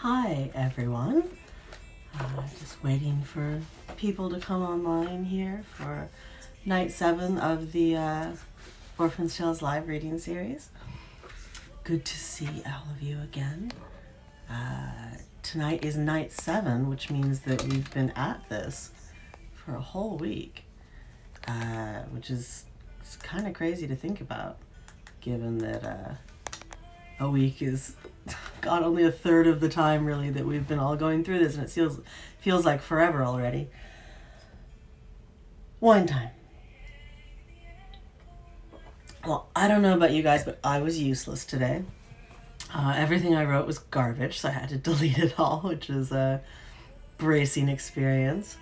Hi everyone, just waiting for people to come online here for night 7 of the Orphan's Tales live reading series. Good to see all of you again. Tonight is night 7, which means that we've been at this for a whole week, which is kind of crazy to think about, given that a week is God, only a third of the time really that we've been all going through this, and it feels like forever already. Wine time. Well, I don't know about you guys, but I was useless today. Everything I wrote was garbage, so I had to delete it all, which is a bracing experience.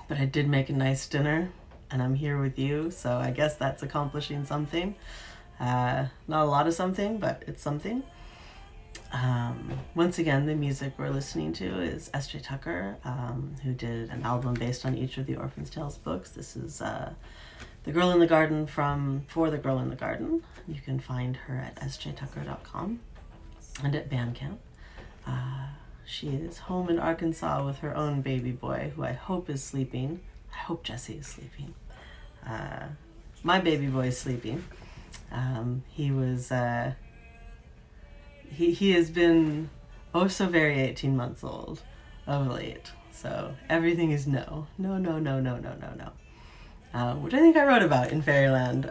But I did make a nice dinner, and I'm here with you, so I guess that's accomplishing something. Not a lot of something, but it's something. Once again, the music we're listening to is S.J. Tucker, who did an album based on each of the Orphan's Tales books. This is The Girl in the Garden For the Girl in the Garden. You can find her at sjtucker.com and at Bandcamp. She is home in Arkansas with her own baby boy, who I hope is sleeping. I hope Jesse is sleeping. My baby boy is sleeping. He was... He has been oh so very 18 months old of late. So everything is no. Which I think I wrote about in Fairyland.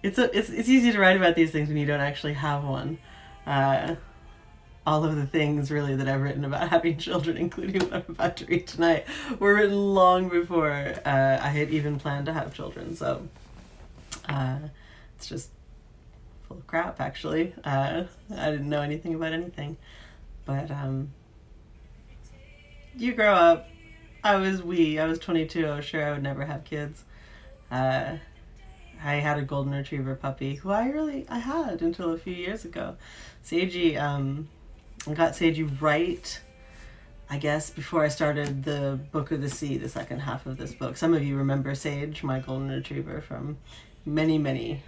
It's easy to write about these things when you don't actually have one. All of the things really that I've written about having children, including what I'm about to read tonight, were written long before I had even planned to have children. So it's just full of crap, actually. I didn't know anything about anything. But you grow up. I was 22. I was sure I would never have kids. I had a golden retriever puppy who I had until a few years ago. Seiji, I got Seiji right, I guess, before I started the Book of the Sea, the second half of this book. Some of you remember Sage, my golden retriever, from many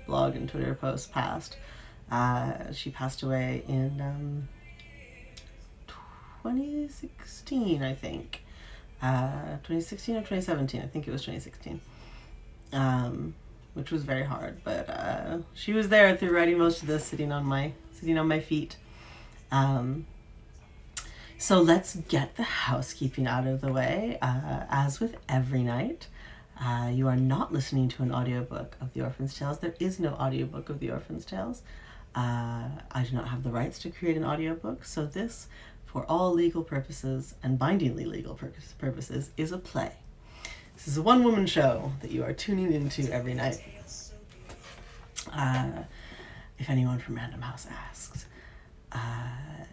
blog and Twitter posts past. She passed away in 2016, I think. 2016 or 2017? I think it was 2016. Which was very hard, but she was there through writing most of this, sitting on my feet. So let's get the housekeeping out of the way. As with every night, you are not listening to an audiobook of The Orphan's Tales. There is no audiobook of The Orphan's Tales. I do not have the rights to create an audiobook, so this, for all legal purposes and bindingly legal purposes, is a play. This is a one-woman show that you are tuning into every night. If anyone from Random House asks.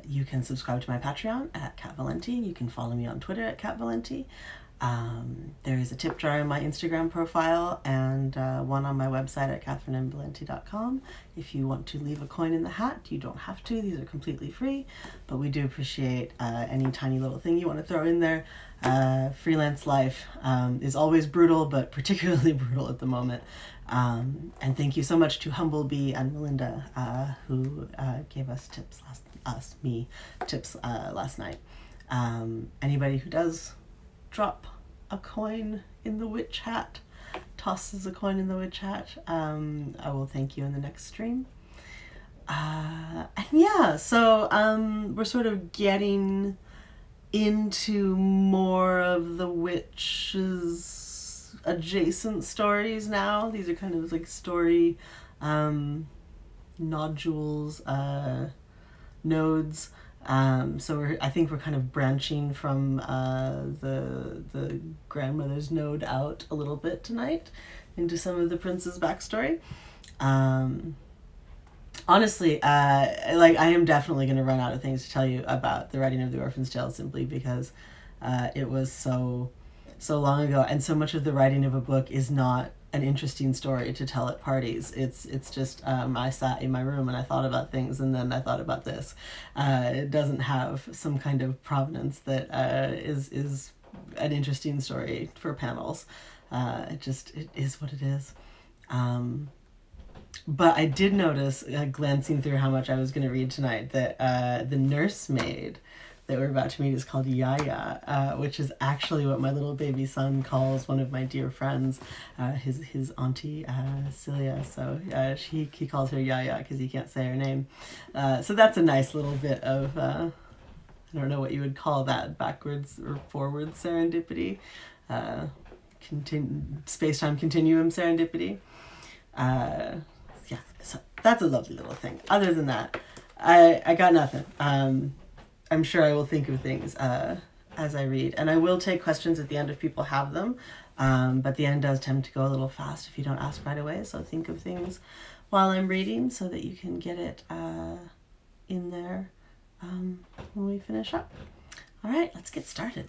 You can subscribe to my Patreon at Kat Valenti. You can follow me on Twitter at Kat Valenti. There is a tip jar in my Instagram profile and one on my website at katherinevalenti.com. If you want to leave a coin in the hat, you don't have to. These are completely free, but we do appreciate any tiny little thing you want to throw in there. Freelance life is always brutal, but particularly brutal at the moment. And thank you so much to Humblebee and Melinda, who gave us tips last night. Anybody who does drop a coin in the witch hat, tosses a coin in the witch hat, I will thank you in the next stream. And yeah, so we're sort of getting into more of the witch's adjacent stories now. These are kind of like story nodules, nodes. So I think we're kind of branching from the grandmother's node out a little bit tonight into some of the prince's backstory. Honestly, I am definitely going to run out of things to tell you about the writing of The Orphan's Tale, simply because it was so long ago, and so much of the writing of a book is not an interesting story to tell at parties. It's just I sat in my room and I thought about things, and then I thought about this. It doesn't have some kind of provenance that is an interesting story for panels. It is what it is. But I did notice, glancing through how much I was going to read tonight, that the nursemaid that we're about to meet is called Yaya, which is actually what my little baby son calls one of my dear friends, his auntie Celia. So he calls her Yaya because he can't say her name. So that's a nice little bit of I don't know what you would call that, backwards or forwards serendipity, space-time continuum serendipity. Yeah, so that's a lovely little thing. Other than that, I got nothing. I'm sure I will think of things as I read. And I will take questions at the end if people have them. But the end does tend to go a little fast if you don't ask right away. So think of things while I'm reading so that you can get it in there when we finish up. All right, let's get started.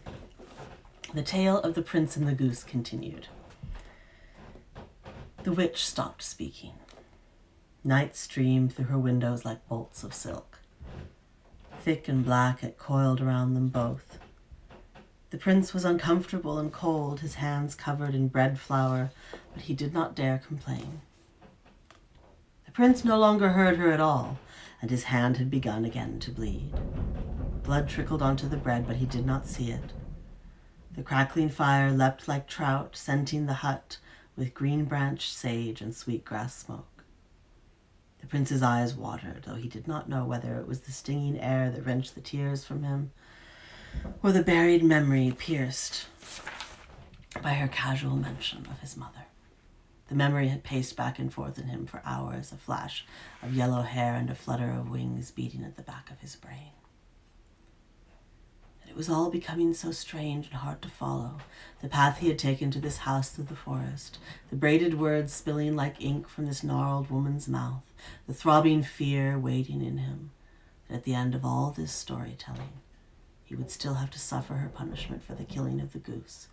The tale of the Prince and the Goose continued. The witch stopped speaking. Night streamed through her windows like bolts of silk. Thick and black it coiled around them both. The prince was uncomfortable and cold, his hands covered in bread flour, but he did not dare complain. The prince no longer heard her at all, and his hand had begun again to bleed. Blood trickled onto the bread, but he did not see it. The crackling fire leapt like trout, scenting the hut with green branch sage and sweetgrass smoke. The prince's eyes watered, though he did not know whether it was the stinging air that wrenched the tears from him, or the buried memory pierced by her casual mention of his mother. The memory had paced back and forth in him for hours, a flash of yellow hair and a flutter of wings beating at the back of his brain. It was all becoming so strange and hard to follow, the path he had taken to this house through the forest, the braided words spilling like ink from this gnarled woman's mouth, the throbbing fear waiting in him, that at the end of all this storytelling, he would still have to suffer her punishment for the killing of the goose,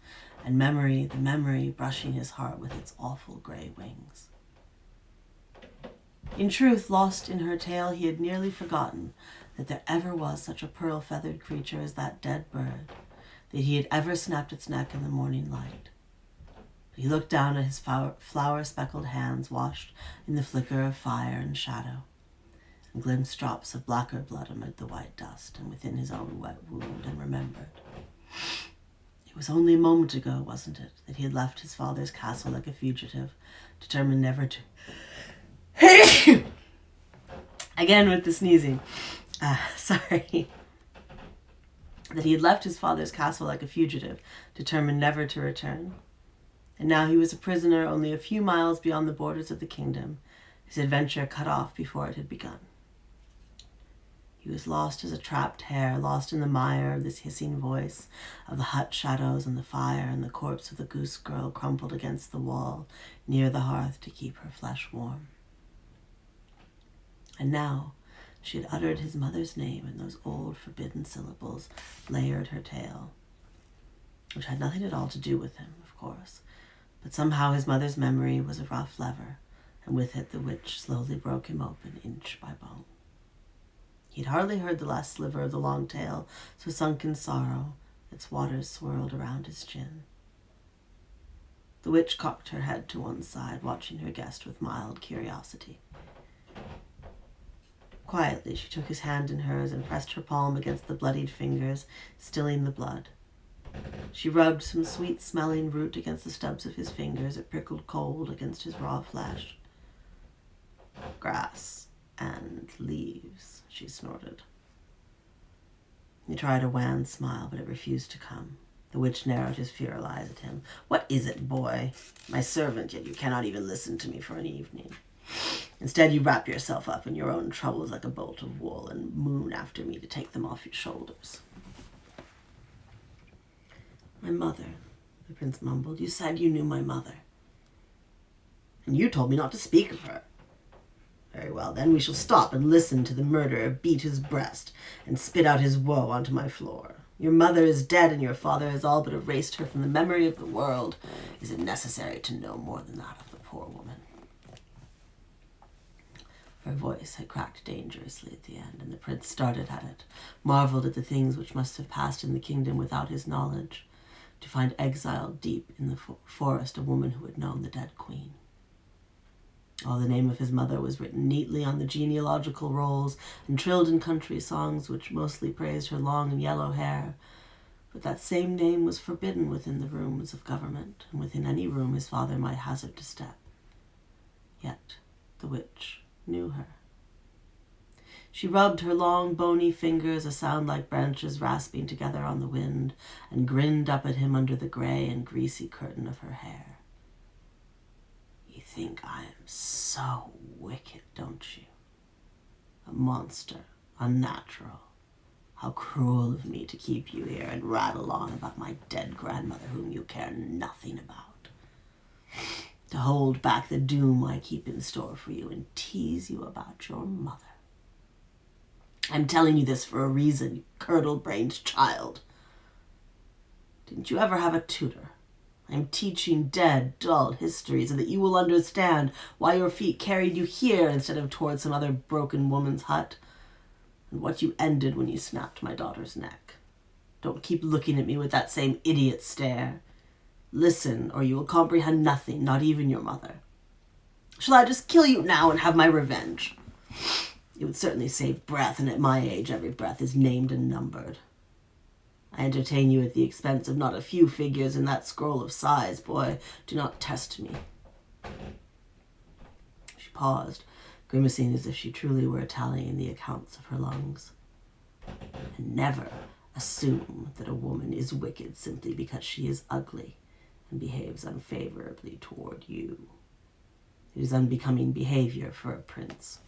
and the memory brushing his heart with its awful gray wings. In truth, lost in her tale, he had nearly forgotten that there ever was such a pearl-feathered creature as that dead bird, that he had ever snapped its neck in the morning light. But he looked down at his flower-speckled hands washed in the flicker of fire and shadow, and glimpsed drops of blacker blood amid the white dust and within his own wet wound, and remembered. It was only a moment ago, wasn't it, that he had left his father's castle like a fugitive, determined never to... Again with the sneezing. Sorry. That he had left his father's castle like a fugitive, determined never to return. And now he was a prisoner only a few miles beyond the borders of the kingdom, his adventure cut off before it had begun. He was lost as a trapped hare, lost in the mire of this hissing voice, of the hut shadows and the fire, and the corpse of the goose girl crumpled against the wall near the hearth to keep her flesh warm. And now she had uttered his mother's name, and those old forbidden syllables layered her tale, which had nothing at all to do with him, of course, but somehow his mother's memory was a rough lever, and with it the witch slowly broke him open inch by bone. He'd hardly heard the last sliver of the long tale, so sunk in sorrow, its waters swirled around his chin. The witch cocked her head to one side, watching her guest with mild curiosity. Quietly, she took his hand in hers and pressed her palm against the bloodied fingers, stilling the blood. She rubbed some sweet-smelling root against the stubs of his fingers. It prickled cold against his raw flesh. Grass and leaves, she snorted. He tried a wan smile, but it refused to come. The witch narrowed his feral eyes at him. "What is it, boy? My servant, yet you cannot even listen to me for an evening. Instead, you wrap yourself up in your own troubles like a bolt of wool and moon after me to take them off your shoulders." "My mother," the prince mumbled. "You said you knew my mother." "And you told me not to speak of her." "Very well, then we shall stop and listen to the murderer beat his breast and spit out his woe onto my floor. Your mother is dead, and your father has all but erased her from the memory of the world. Is it necessary to know more than that of the poor woman?" Her voice had cracked dangerously at the end, and the prince started at it, marveled at the things which must have passed in the kingdom without his knowledge, to find exiled deep in the forest a woman who had known the dead queen. All the name of his mother was written neatly on the genealogical rolls and trilled in country songs which mostly praised her long and yellow hair. But that same name was forbidden within the rooms of government, and within any room his father might hazard to step. Yet the witch knew her. She rubbed her long, bony fingers, a sound like branches rasping together on the wind, and grinned up at him under the gray and greasy curtain of her hair. You think I am so wicked, don't you? A monster, unnatural. How cruel of me to keep you here and rattle on about my dead grandmother whom you care nothing about. To hold back the doom I keep in store for you and tease you about your mother. I'm telling you this for a reason, you curdle-brained child. Didn't you ever have a tutor? I'm teaching dead, dull history so that you will understand why your feet carried you here instead of towards some other broken woman's hut, and what you ended when you snapped my daughter's neck. Don't keep looking at me with that same idiot stare. Listen, or you will comprehend nothing, not even your mother. Shall I just kill you now and have my revenge? It would certainly save breath, and at my age, every breath is named and numbered. I entertain you at the expense of not a few figures in that scroll of sighs. Boy, do not test me. She paused, grimacing as if she truly were tallying the accounts of her lungs. And never assume that a woman is wicked simply because she is ugly and behaves unfavorably toward you. It is unbecoming behavior for a prince.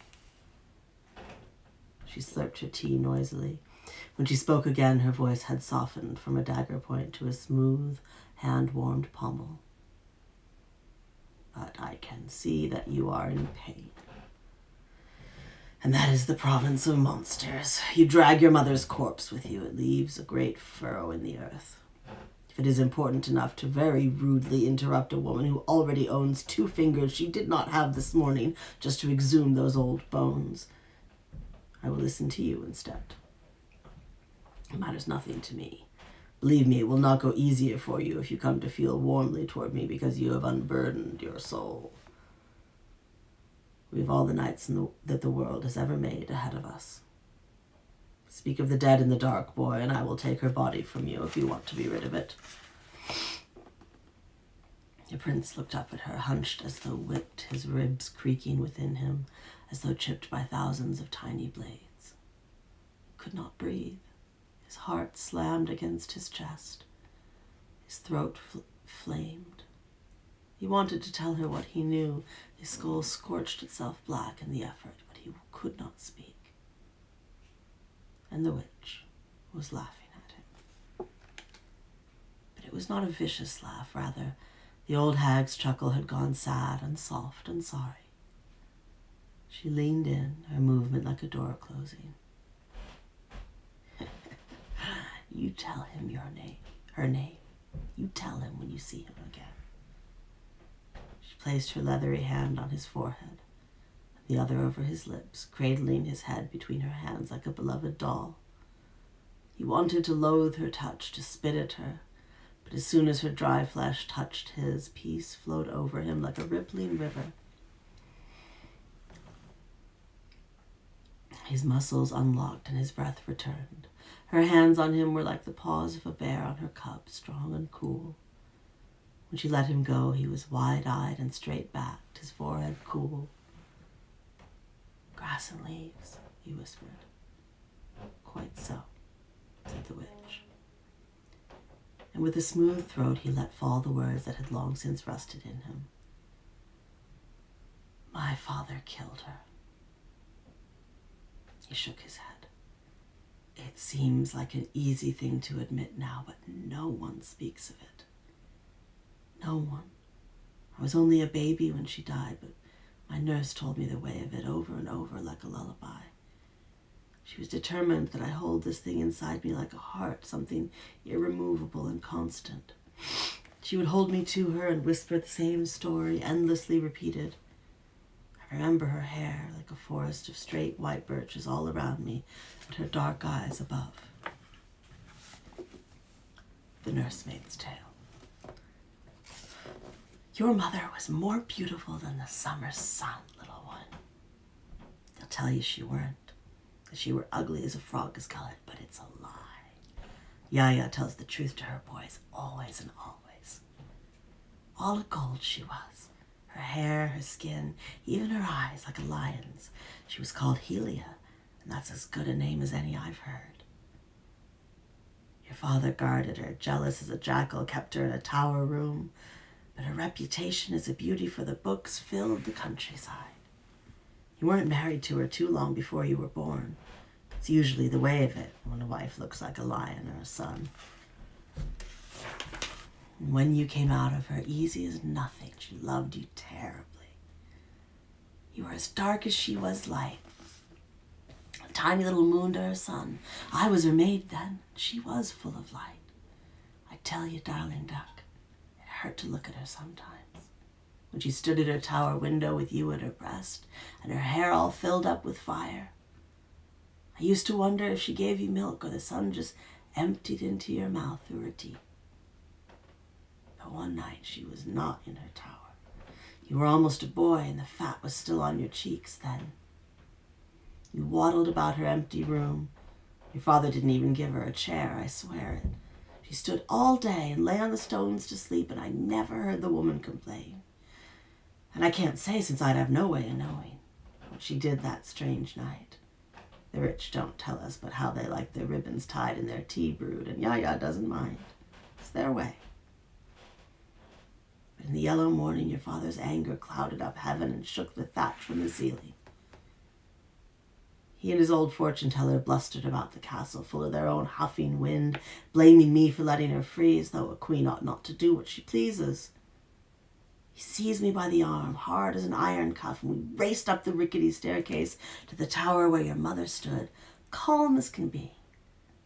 She slurped her tea noisily. When she spoke again, her voice had softened from a dagger point to a smooth, hand-warmed pommel. But I can see that you are in pain. And that is the province of monsters. You drag your mother's corpse with you. It leaves a great furrow in the earth. If it is important enough to very rudely interrupt a woman who already owns 2 fingers she did not have this morning just to exhume those old bones, I will listen to you instead. It matters nothing to me. Believe me, it will not go easier for you if you come to feel warmly toward me because you have unburdened your soul. We have all the nights that the world has ever made ahead of us. Speak of the dead in the dark, boy, and I will take her body from you if you want to be rid of it. The prince looked up at her, hunched as though whipped, his ribs creaking within him, as though chipped by thousands of tiny blades. He could not breathe. His heart slammed against his chest. His throat flamed. He wanted to tell her what he knew. His skull scorched itself black in the effort, but he could not speak. And the witch was laughing at him. But it was not a vicious laugh. Rather, the old hag's chuckle had gone sad and soft and sorry. She leaned in, her movement like a door closing. You tell him her name. You tell him when you see him again. She placed her leathery hand on his forehead, the other over his lips, cradling his head between her hands like a beloved doll. He wanted to loathe her touch, to spit at her, but as soon as her dry flesh touched his, peace flowed over him like a rippling river. His muscles unlocked and his breath returned. Her hands on him were like the paws of a bear on her cub, strong and cool. When she let him go, he was wide-eyed and straight-backed, his forehead cool. Grass and leaves, he whispered. Quite so, said the witch. And with a smooth throat, he let fall the words that had long since rusted in him. My father killed her. He shook his head. It seems like an easy thing to admit now, but no one speaks of it. No one. I was only a baby when she died, but my nurse told me the way of it over and over like a lullaby. She was determined that I hold this thing inside me like a heart, something irremovable and constant. She would hold me to her and whisper the same story, endlessly repeated. I remember her hair like a forest of straight white birches all around me, and her dark eyes above. The nursemaid's tale. Your mother was more beautiful than the summer sun, little one. They'll tell you she weren't, that she were ugly as a frog's gullet, but it's a lie. Yaya tells the truth to her boys, always and always. All of gold she was. Her hair, her skin, even her eyes like a lion's. She was called Helia, and that's as good a name as any I've heard. Your father guarded her, jealous as a jackal, kept her in a tower room, but her reputation as a beauty for the books filled the countryside. You weren't married to her too long before you were born. It's usually the way of it when a wife looks like a lion or a son. And when you came out of her, easy as nothing, she loved you terribly. You were as dark as she was light. A tiny little moon to her sun. I was her maid then. She was full of light. I tell you, darling duck, it hurt to look at her sometimes. When she stood at her tower window with you at her breast, and her hair all filled up with fire. I used to wonder if she gave you milk or the sun just emptied into your mouth through her teeth. But one night she was not in her tower. You were almost a boy and the fat was still on your cheeks then. You waddled about her empty room. Your father didn't even give her a chair, I swear it. She stood all day and lay on the stones to sleep, and I never heard the woman complain. And I can't say, since I'd have no way of knowing what she did that strange night. The rich don't tell us but how they like their ribbons tied and their tea brewed, and Yaya doesn't mind. It's their way. But in the yellow morning, your father's anger clouded up heaven and shook the thatch from the ceiling. He and his old fortune-teller blustered about the castle, full of their own huffing wind, blaming me for letting her free, as though a queen ought not to do what she pleases. He seized me by the arm, hard as an iron cuff, and we raced up the rickety staircase to the tower where your mother stood, calm as can be,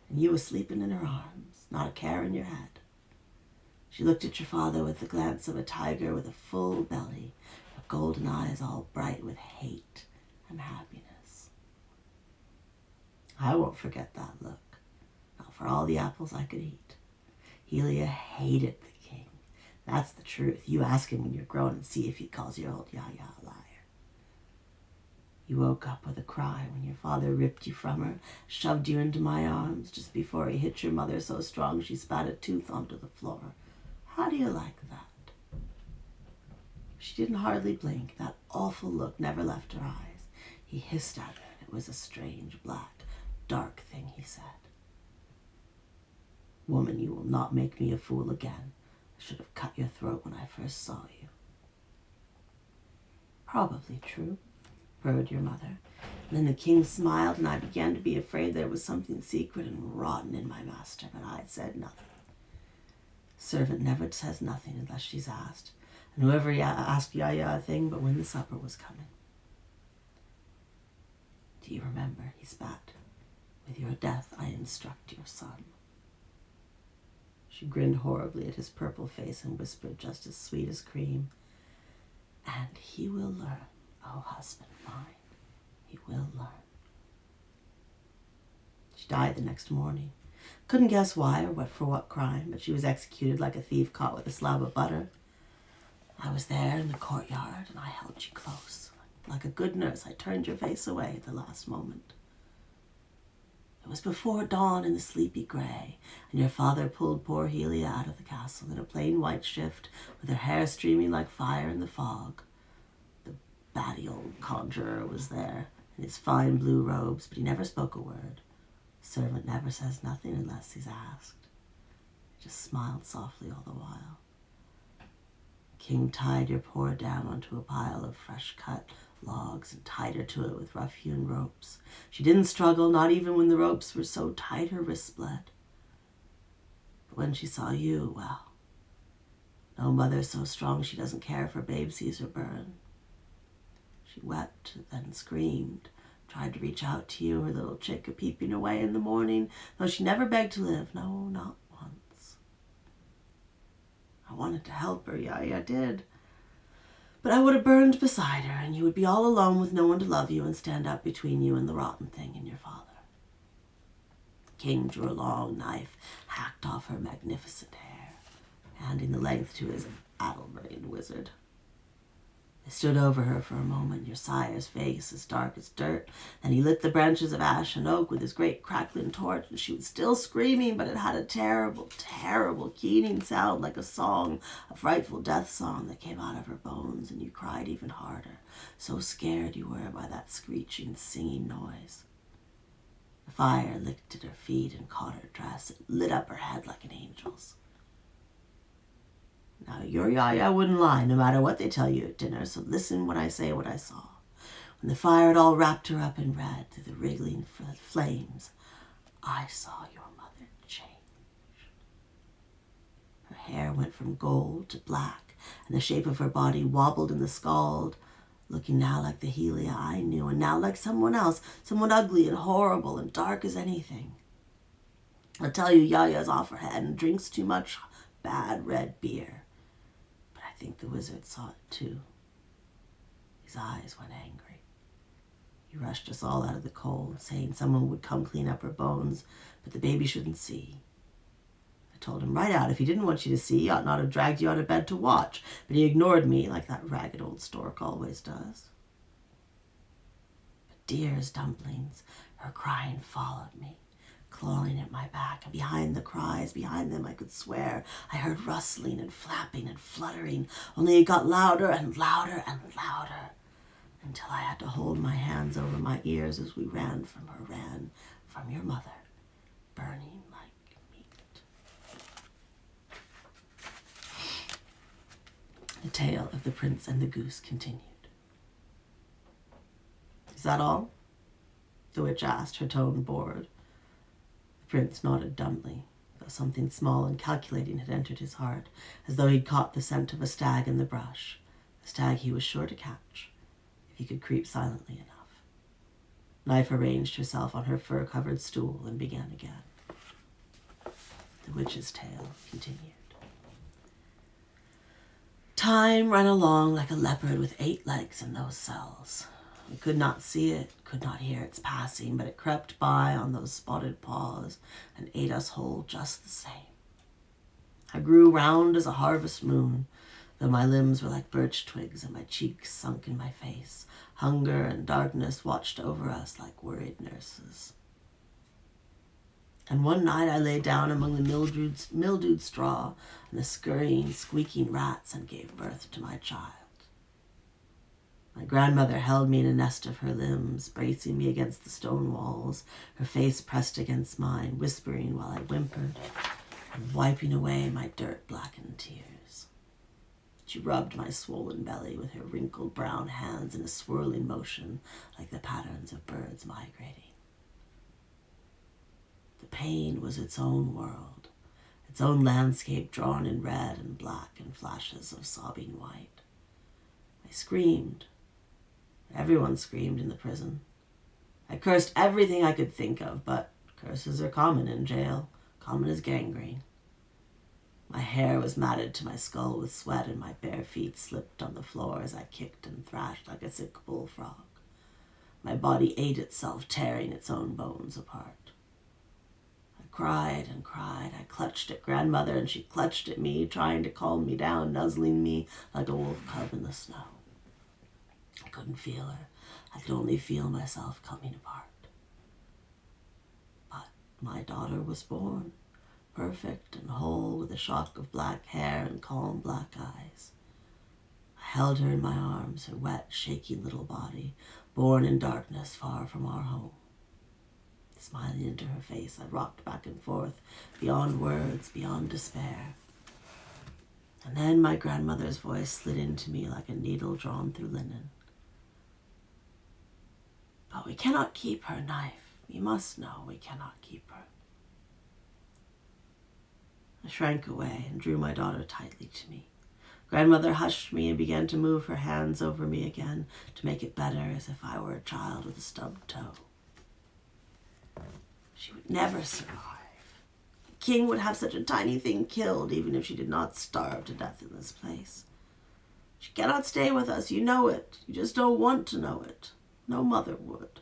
and you asleep in her arms, not a care in your head. She looked at your father with the glance of a tiger with a full belly, her golden eyes all bright with hate and happiness. I won't forget that look, not for all the apples I could eat. Helia hated the king. That's the truth. You ask him when you're grown and see if he calls your old Yaya a liar. You woke up with a cry when your father ripped you from her, shoved you into my arms just before he hit your mother so strong she spat a tooth onto the floor. How do you like that? She didn't hardly blink. That awful look never left her eyes. He hissed at her, and it was a strange, black, dark thing he said. Woman, you will not make me a fool again. I should have cut your throat when I first saw you. Probably true, purred your mother. And then the king smiled, and I began to be afraid there was something secret and rotten in my master, but I said nothing. Servant never says nothing unless she's asked, and whoever asked Yaya a thing but when the supper was coming. Do you remember, he spat, with your death I instruct your son. She grinned horribly at his purple face and whispered, just as sweet as cream, and he will learn, oh husband mine, he will learn. She died the next morning. Couldn't guess why or what for what crime, but she was executed like a thief caught with a slab of butter. I was there in the courtyard, and I held you close. Like a good nurse, I turned your face away at the last moment. It was before dawn in the sleepy grey, and your father pulled poor Helia out of the castle in a plain white shift, with her hair streaming like fire in the fog. The batty old conjurer was there, in his fine blue robes, but he never spoke a word. Servant never says nothing unless he's asked. He just smiled softly all the while. King tied your poor down onto a pile of fresh-cut logs and tied her to it with rough-hewn ropes. She didn't struggle, not even when the ropes were so tight her wrists bled. But when she saw you, well, no mother's so strong she doesn't care if her babe sees her burn. She wept, then screamed, tried to reach out to you, her little chick a-peeping away in the morning, though she never begged to live, no, not once. I wanted to help her, yeah, I did. But I would have burned beside her, and you would be all alone with no one to love you and stand up between you and the rotten thing and your father. The king drew a long knife, hacked off her magnificent hair, handing the length to his addle-brained wizard. I stood over her for a moment, your sire's face as dark as dirt. Then he lit the branches of ash and oak with his great crackling torch, and she was still screaming, but it had a terrible, terrible keening sound like a song, a frightful death song that came out of her bones, and you cried even harder, so scared you were by that screeching, singing noise. The fire licked at her feet and caught her dress. It lit up her head like an angel's. Now, your Yaya wouldn't lie, no matter what they tell you at dinner, so listen when I say what I saw. When the fire had all wrapped her up in red through the wriggling flames, I saw your mother change. Her hair went from gold to black, and the shape of her body wobbled in the scald, looking now like the Helia I knew, and now like someone else, someone ugly and horrible and dark as anything. I'll tell you, Yaya's off her head and drinks too much bad red beer. I think the wizard saw it too. His eyes went angry. He rushed us all out of the cold, saying someone would come clean up her bones, but the baby shouldn't see. I told him right out, if he didn't want you to see, he ought not have dragged you out of bed to watch, but he ignored me like that ragged old stork always does. But dear as dumplings, her crying followed me, clawing at my back, and behind the cries, behind them I could swear, I heard rustling and flapping and fluttering, only it got louder and louder and louder, until I had to hold my hands over my ears as we ran from your mother, burning like meat. The tale of the Prince and the Goose continued. Is that all? The witch asked, her tone bored. The prince nodded dumbly, though something small and calculating had entered his heart, as though he'd caught the scent of a stag in the brush, a stag he was sure to catch, if he could creep silently enough. Knife arranged herself on her fur-covered stool and began again. The witch's tale continued. Time ran along like a leopard with 8 legs in those cells. We could not see it, could not hear its passing, but it crept by on those spotted paws and ate us whole just the same. I grew round as a harvest moon, though my limbs were like birch twigs and my cheeks sunk in my face. Hunger and darkness watched over us like worried nurses. And one night I lay down among the mildewed straw and the scurrying, squeaking rats and gave birth to my child. My grandmother held me in a nest of her limbs, bracing me against the stone walls, her face pressed against mine, whispering while I whimpered and wiping away my dirt-blackened tears. She rubbed my swollen belly with her wrinkled brown hands in a swirling motion like the patterns of birds migrating. The pain was its own world, its own landscape drawn in red and black and flashes of sobbing white. I screamed. Everyone screamed in the prison. I cursed everything I could think of, but curses are common in jail, common as gangrene. My hair was matted to my skull with sweat, and my bare feet slipped on the floor as I kicked and thrashed like a sick bullfrog. My body ate itself, tearing its own bones apart. I cried and cried. I clutched at grandmother, and she clutched at me, trying to calm me down, nuzzling me like a wolf cub in the snow. I couldn't feel her. I could only feel myself coming apart. But my daughter was born, perfect and whole, with a shock of black hair and calm black eyes. I held her in my arms, her wet, shaking little body, born in darkness far from our home. Smiling into her face, I rocked back and forth, beyond words, beyond despair. And then my grandmother's voice slid into me like a needle drawn through linen. But we cannot keep her, Knife. You must know we cannot keep her. I shrank away and drew my daughter tightly to me. Grandmother hushed me and began to move her hands over me again to make it better, as if I were a child with a stubbed toe. She would never survive. The king would have such a tiny thing killed, even if she did not starve to death in this place. She cannot stay with us, you know it. You just don't want to know it. No mother would.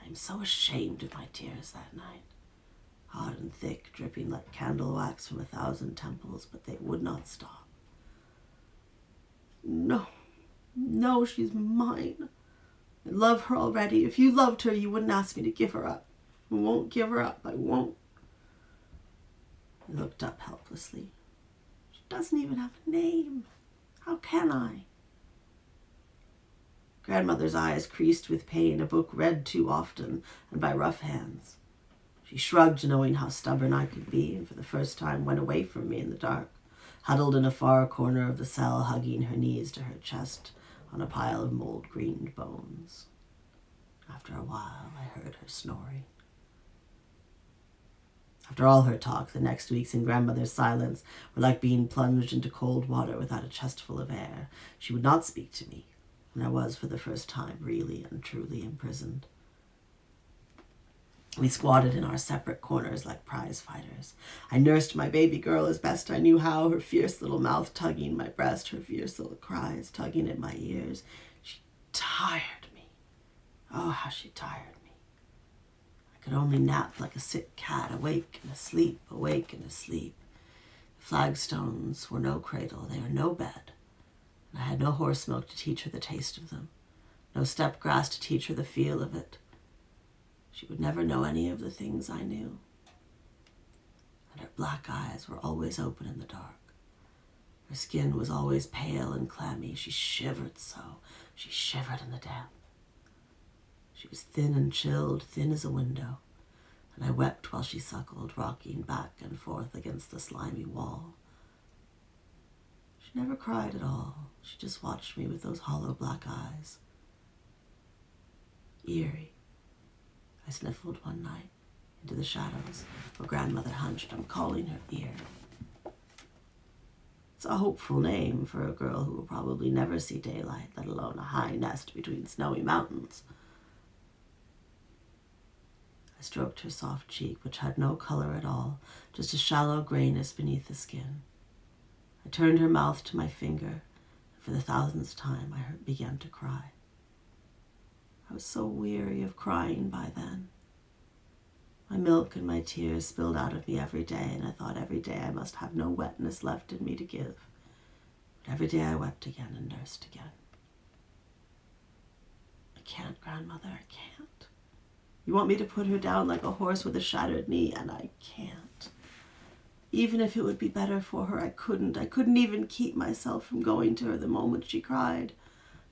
I am so ashamed of my tears that night. hot and thick, dripping like candle wax from 1,000 temples, but they would not stop. No, no, she's mine. I love her already. If you loved her, you wouldn't ask me to give her up. I won't give her up. I won't. I looked up helplessly. She doesn't even have a name. How can I? Grandmother's eyes creased with pain, a book read too often and by rough hands. She shrugged, knowing how stubborn I could be, and for the first time went away from me in the dark, huddled in a far corner of the cell, hugging her knees to her chest on a pile of mold-greened bones. After a while, I heard her snoring. After all her talk, the next weeks in grandmother's silence were like being plunged into cold water without a chestful of air. She would not speak to me, and I was for the first time really and truly imprisoned. We squatted in our separate corners like prize fighters. I nursed my baby girl as best I knew how, her fierce little mouth tugging my breast, her fierce little cries tugging at my ears. She tired me. Oh, how she tired me. I could only nap like a sick cat, awake and asleep, awake and asleep. The flagstones were no cradle, they were no bed. And I had no horse milk to teach her the taste of them, no steppe grass to teach her the feel of it. She would never know any of the things I knew. And her black eyes were always open in the dark. Her skin was always pale and clammy. She shivered so. She shivered in the damp. She was thin and chilled, thin as a window, and I wept while she suckled, rocking back and forth against the slimy wall. She never cried at all. She just watched me with those hollow black eyes. Eerie. I sniffled one night into the shadows where grandmother hunched. I'm calling her ear. It's a hopeful name for a girl who will probably never see daylight, let alone a high nest between snowy mountains. I stroked her soft cheek, which had no color at all, just a shallow grayness beneath the skin. I turned her mouth to my finger, and for the 1,000th time I began to cry. I was so weary of crying by then. My milk and my tears spilled out of me every day, and I thought every day I must have no wetness left in me to give. But every day I wept again and nursed again. I can't, grandmother, I can't. You want me to put her down like a horse with a shattered knee, and I can't. Even if it would be better for her, I couldn't. I couldn't even keep myself from going to her the moment she cried.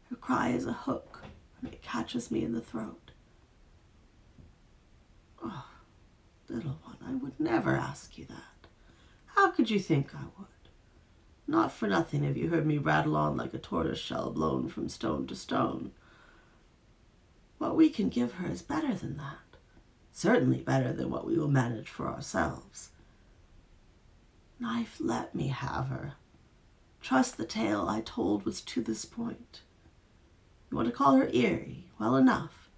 Her cry is a hook, and it catches me in the throat. Oh, little one, I would never ask you that. How could you think I would? Not for nothing have you heard me rattle on like a tortoise shell blown from stone to stone. What we can give her is better than that. Certainly better than what we will manage for ourselves. Knife, let me have her. Trust the tale I told was to this point. You want to call her Eerie? Well enough.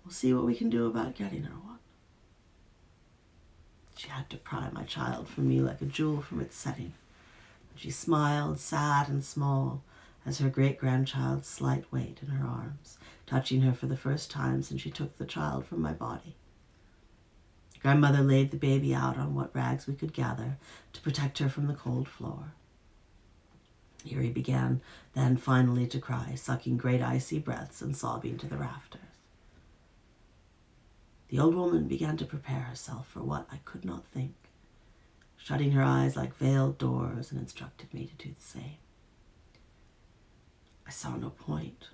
We'll see what we can do about getting her one. She had to pry my child from me like a jewel from its setting. And she smiled, sad and small, as her great-grandchild's slight weight in her arms, touching her for the first time since she took the child from my body. Grandmother laid the baby out on what rags we could gather to protect her from the cold floor. Eerie began then finally to cry, sucking great icy breaths and sobbing to the rafters. The old woman began to prepare herself for what I could not think, shutting her eyes like veiled doors, and instructed me to do the same. I saw no point.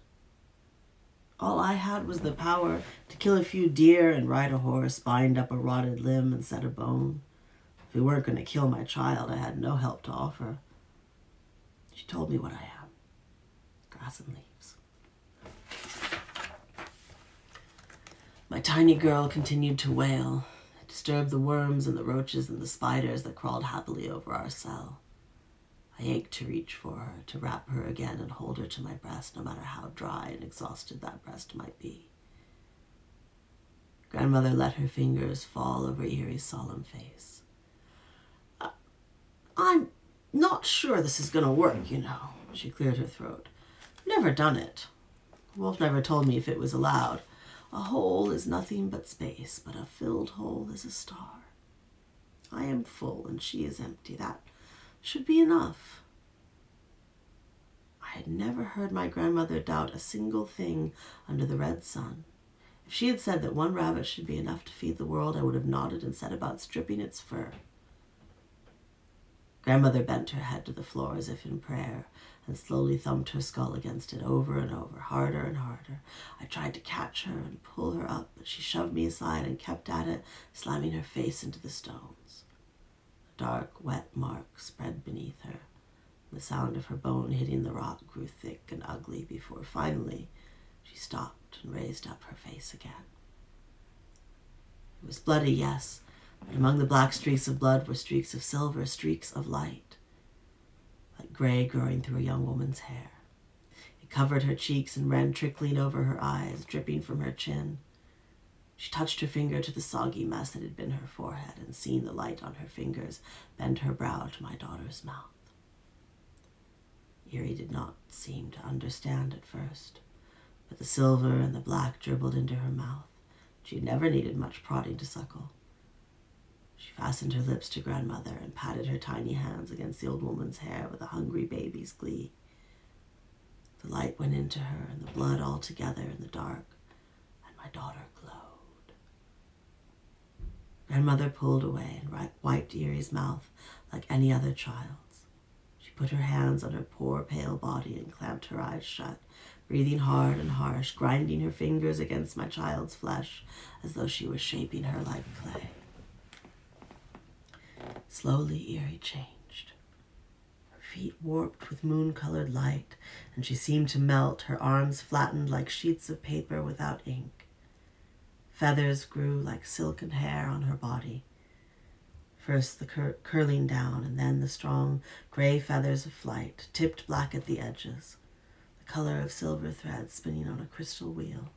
All I had was the power to kill a few deer and ride a horse, bind up a rotted limb and set a bone. If we weren't going to kill my child, I had no help to offer. She told me what I am. Grass and leaves. My tiny girl continued to wail. It disturbed the worms and the roaches and the spiders that crawled happily over our cell. I ached to reach for her, to wrap her again and hold her to my breast, no matter how dry and exhausted that breast might be. Grandmother let her fingers fall over Eerie's solemn face. I'm not sure this is going to work, you know. She cleared her throat. Never done it. Wolf never told me if it was allowed. A hole is nothing but space, but a filled hole is a star. I am full and she is empty. That should be enough. I had never heard my grandmother doubt a single thing under the red sun. If she had said that one rabbit should be enough to feed the world, I would have nodded and set about stripping its fur. Grandmother bent her head to the floor as if in prayer and slowly thumped her skull against it over and over, harder and harder. I tried to catch her and pull her up, but she shoved me aside and kept at it, slamming her face into the stones. A dark, wet mark spread beneath her. The sound of her bone hitting the rock grew thick and ugly before finally she stopped and raised up her face again. It was bloody, yes, but among the black streaks of blood were streaks of silver, streaks of light, like gray growing through a young woman's hair. It covered her cheeks and ran trickling over her eyes, dripping from her chin. She touched her finger to the soggy mess that had been her forehead, and seeing the light on her fingers, bent her brow to my daughter's mouth. Eerie did not seem to understand at first, but the silver and the black dribbled into her mouth. She had never needed much prodding to suckle. She fastened her lips to grandmother and patted her tiny hands against the old woman's hair with a hungry baby's glee. The light went into her and the blood all together in the dark, and my daughter glowed. Grandmother pulled away and wiped Eerie's mouth like any other child's. She put her hands on her poor pale body and clamped her eyes shut, breathing hard and harsh, grinding her fingers against my child's flesh as though she were shaping her like clay. Slowly Eerie changed. Her feet warped with moon-colored light, and she seemed to melt, her arms flattened like sheets of paper without ink. Feathers grew like silken hair on her body. First the curling down, and then the strong gray feathers of flight, tipped black at the edges, the color of silver thread spinning on a crystal wheel.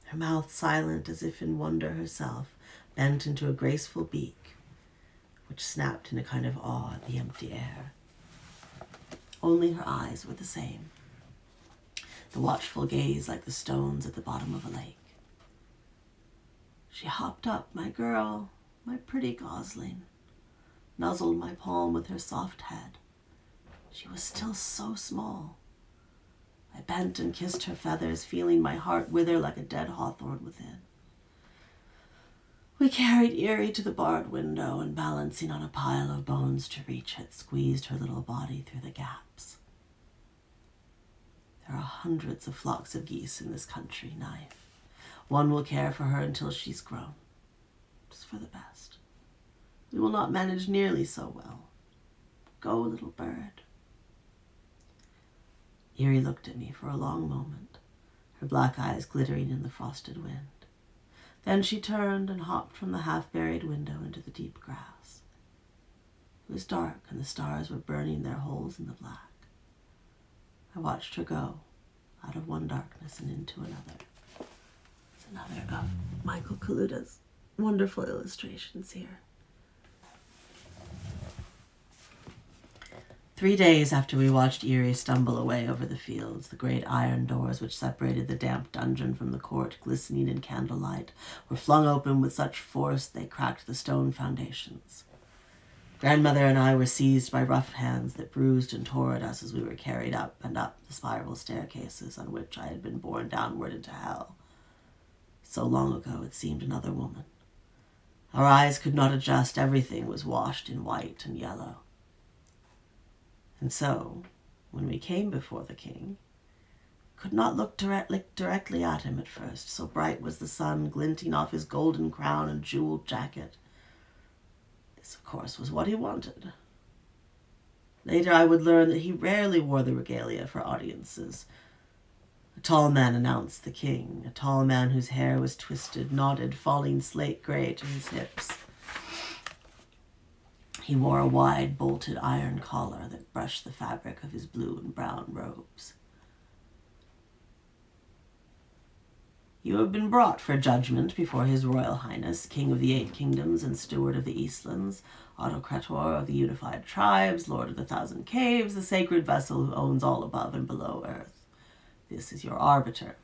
Her mouth silent as if in wonder herself, bent into a graceful beak, which snapped in a kind of awe at the empty air. Only her eyes were the same, the watchful gaze like the stones at the bottom of a lake. She hopped up, my girl, my pretty gosling, nuzzled my palm with her soft head. She was still so small. I bent and kissed her feathers, feeling my heart wither like a dead hawthorn within. We carried Eerie to the barred window, and balancing on a pile of bones to reach it, squeezed her little body through the gaps. There are hundreds of flocks of geese in this country, Knife. One will care for her until she's grown. It's for the best. We will not manage nearly so well. Go, little bird. Eerie looked at me for a long moment, her black eyes glittering in the frosted wind. Then she turned and hopped from the half-buried window into the deep grass. It was dark, and the stars were burning their holes in the black. I watched her go, out of one darkness and into another. It's another of Michael Kaluta's wonderful illustrations here. 3 days after we watched Eerie stumble away over the fields, the great iron doors which separated the damp dungeon from the court, glistening in candlelight, were flung open with such force they cracked the stone foundations. Grandmother and I were seized by rough hands that bruised and tore at us as we were carried up and up the spiral staircases on which I had been borne downward into hell. So long ago it seemed another woman. Our eyes could not adjust, everything was washed in white and yellow. And so, when we came before the king, could not look directly at him at first, so bright was the sun glinting off his golden crown and jeweled jacket. This, of course, was what he wanted. Later I would learn that he rarely wore the regalia for audiences. A tall man announced the king, a tall man whose hair was twisted, knotted, falling slate gray to his hips. He wore a wide, bolted iron collar that brushed the fabric of his blue and brown robes. You have been brought for judgment before His Royal Highness, King of the 8 Kingdoms and Steward of the Eastlands, Autocrator of the Unified Tribes, Lord of the 1,000 Caves, the sacred vessel who owns all above and below earth. This is your arbiter.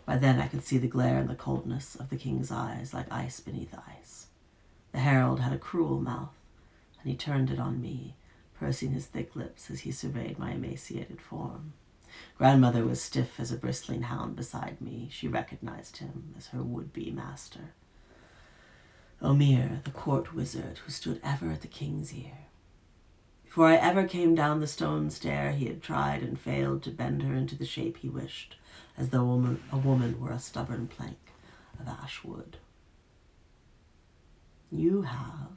By then I could see the glare and the coldness of the king's eyes, like ice beneath ice. The herald had a cruel mouth, and he turned it on me, pursing his thick lips as he surveyed my emaciated form. Grandmother was stiff as a bristling hound beside me. She recognized him as her would-be master. Omer, the court wizard who stood ever at the king's ear. Before I ever came down the stone stair, he had tried and failed to bend her into the shape he wished, as though a woman were a stubborn plank of ash wood. You have,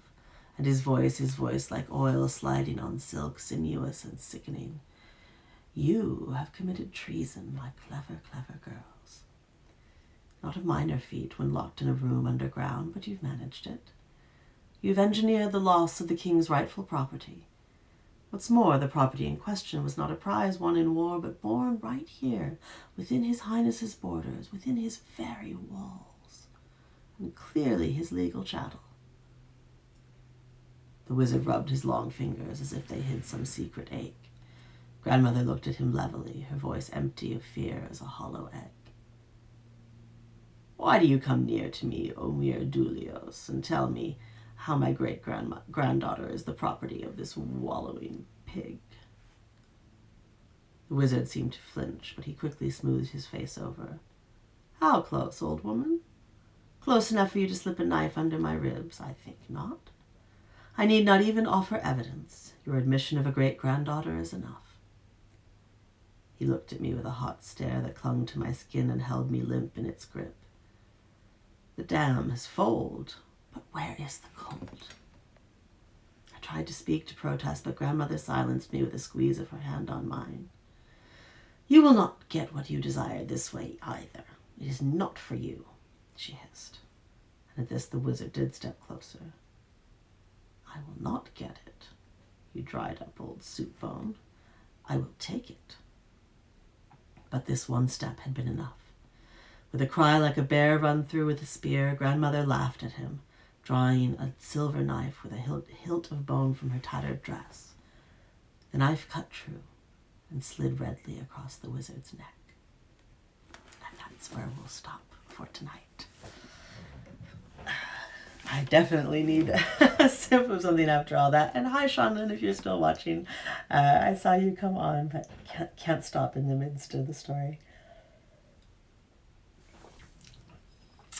and his voice like oil sliding on silk, sinuous and sickening. You have committed treason, my clever, clever girls. Not a minor feat when locked in a room underground, but you've managed it. You've engineered the loss of the king's rightful property. What's more, the property in question was not a prize won in war, but born right here, within His Highness's borders, within his very walls, and clearly his legal chattel. The wizard rubbed his long fingers as if they hid some secret ache. Grandmother looked at him levelly, her voice empty of fear as a hollow egg. Why do you come near to me, Omer Dulios, and tell me how my great-granddaughter is the property of this wallowing pig? The wizard seemed to flinch, but he quickly smoothed his face over. How close, old woman? Close enough for you to slip a knife under my ribs? I think not. I need not even offer evidence. Your admission of a great-granddaughter is enough. He looked at me with a hot stare that clung to my skin and held me limp in its grip. The dam has foaled, but where is the colt? I tried to speak, to protest, but grandmother silenced me with a squeeze of her hand on mine. You will not get what you desire this way either. It is not for you, she hissed. And at this the wizard did step closer. I will not get it, you dried up old soup bone. I will take it. But this one step had been enough. With a cry like a bear run through with a spear, grandmother laughed at him, drawing a silver knife with a hilt of bone from her tattered dress. The knife cut true and slid redly across the wizard's neck. And that's where we'll stop for tonight. I definitely need a sip of something after all that. And hi, Shannon, if you're still watching. I saw you come on, but can't stop in the midst of the story.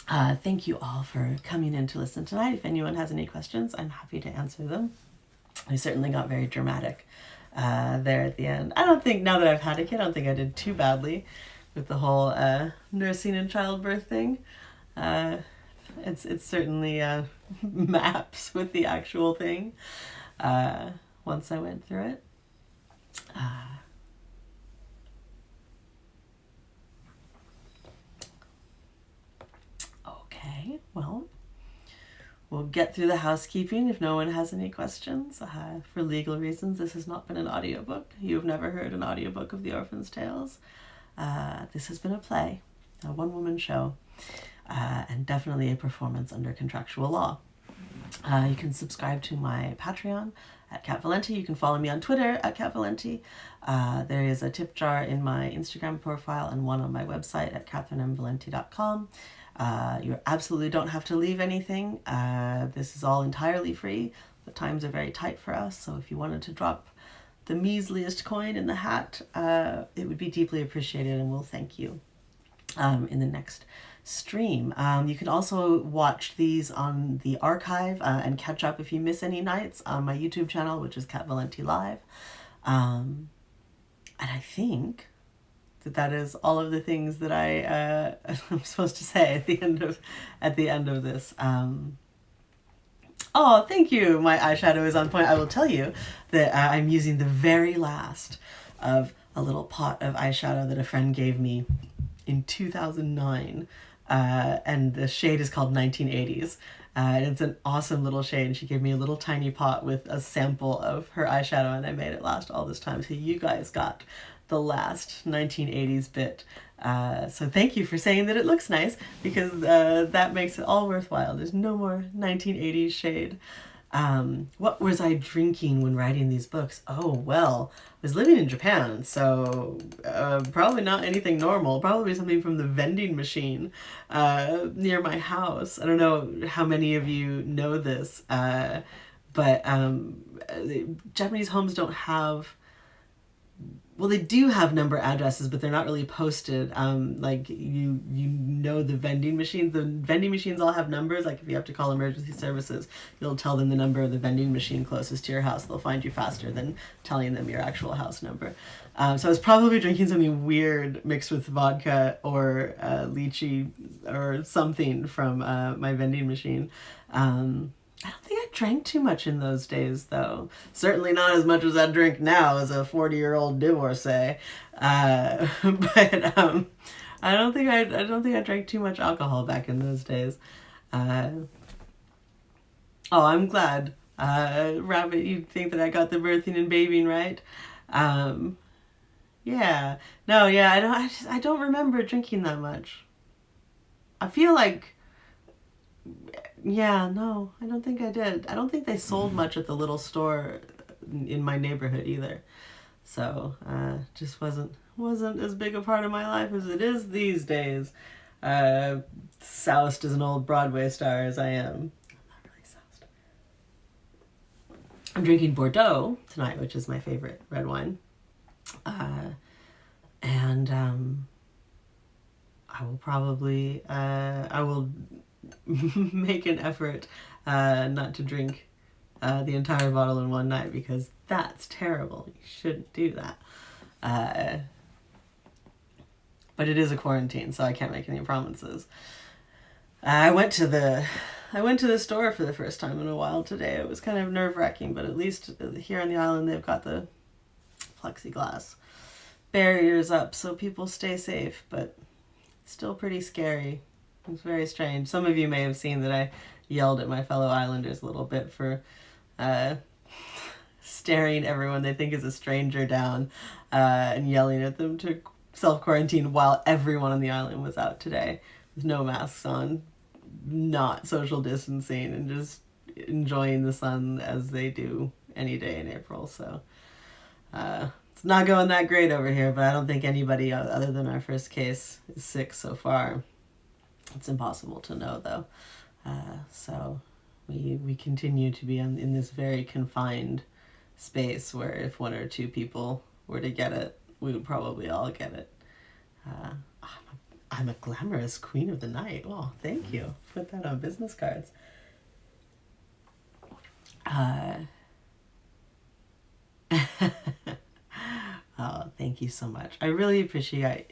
Thank you all for coming in to listen tonight. If anyone has any questions, I'm happy to answer them. I certainly got very dramatic there at the end. I don't think, now that I've had a kid, I don't think I did too badly with the whole nursing and childbirth thing. It's certainly maps with the actual thing once I went through it. Okay, well, we'll get through the housekeeping if no one has any questions. For legal reasons, this has not been an audiobook. You've never heard an audiobook of The Orphan's Tales. This has been a play, a one-woman show. And definitely a performance under contractual law. You can subscribe to my Patreon at Cat Valenti. You can follow me on Twitter at Cat Valenti. There is a tip jar in my Instagram profile and one on my website at catherinemvalenti.com. You absolutely don't have to leave anything. This is all entirely free. The times are very tight for us, so if you wanted to drop the measliest coin in the hat, it would be deeply appreciated, and we'll thank you in the next stream. You can also watch these on the archive and catch up if you miss any nights on my YouTube channel, which is Cat Valenti Live. And I think that is all of the things that I'm supposed to say at the end of this. Oh, thank you. My eyeshadow is on point. I will tell you that I'm using the very last of a little pot of eyeshadow that a friend gave me in 2009. And the shade is called 1980s. And it's an awesome little shade. She gave me a little tiny pot with a sample of her eyeshadow, and I made it last all this time. So you guys got the last 1980s bit. So thank you for saying that it looks nice, because that makes it all worthwhile. There's no more 1980s shade What was I drinking when writing these books? Oh, well, I was living in Japan, so probably not anything normal. Probably something from the vending machine near my house. I don't know how many of you know this, but Japanese homes don't have, well, they do have number addresses, but they're not really posted. Like you know the vending machines. The vending machines all have numbers. Like if you have to call emergency services, you'll tell them the number of the vending machine closest to your house. They'll find you faster than telling them your actual house number. So I was probably drinking something weird mixed with vodka or lychee or something from my vending machine. I don't think I drank too much in those days, though. Certainly not as much as I drink now as a 40-year-old divorcee. But I don't think I drank too much alcohol back in those days. Oh, I'm glad, Rabbit. You think that I got the birthing and babying right? Yeah. No, yeah. I don't remember drinking that much. I feel like. Yeah, no, I don't think I did. I don't think they sold much at the little store in my neighborhood either. So, just wasn't as big a part of my life as it is these days. Soused as an old Broadway star as I am. I'm not really soused. I'm drinking Bordeaux tonight, which is my favorite red wine. And I will probably I will make an effort not to drink the entire bottle in one night, because that's terrible. You shouldn't do that. But it is a quarantine, so I can't make any promises. I went to the store for the first time in a while today. It was kind of nerve-wracking, but at least here on the island they've got the plexiglass barriers up so people stay safe, but it's still pretty scary. It's very strange. Some of you may have seen that I yelled at my fellow islanders a little bit for staring everyone they think is a stranger down and yelling at them to self-quarantine while everyone on the island was out today with no masks on, not social distancing, and just enjoying the sun as they do any day in April. So it's not going that great over here, but I don't think anybody other than our first case is sick so far. It's impossible to know, though. So we continue to be in this very confined space where if one or two people were to get it, we would probably all get it. I'm a glamorous queen of the night. Oh, thank you. Put that on business cards. Oh, thank you so much. I really appreciate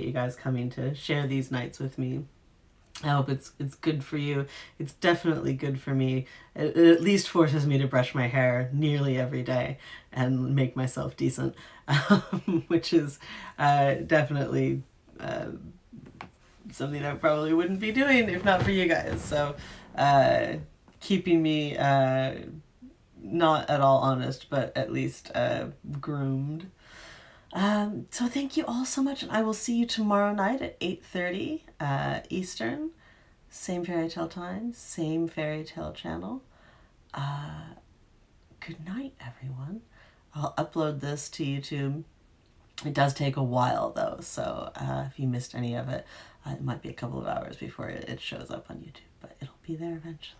you guys coming to share these nights with me. I hope it's good for you. It's definitely good for me. It at least forces me to brush my hair nearly every day and make myself decent, which is definitely something I probably wouldn't be doing if not for you guys. So keeping me not at all honest, but at least groomed. So thank you all so much, and I will see you tomorrow night at 8:30 Eastern. Same fairy tale time, same fairy tale channel. Good night, everyone. I'll upload this to YouTube. It does take a while, though, so if you missed any of it, it might be a couple of hours before it shows up on YouTube, but it'll be there eventually.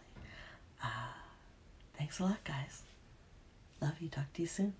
Thanks a lot, guys. Love you. Talk to you soon.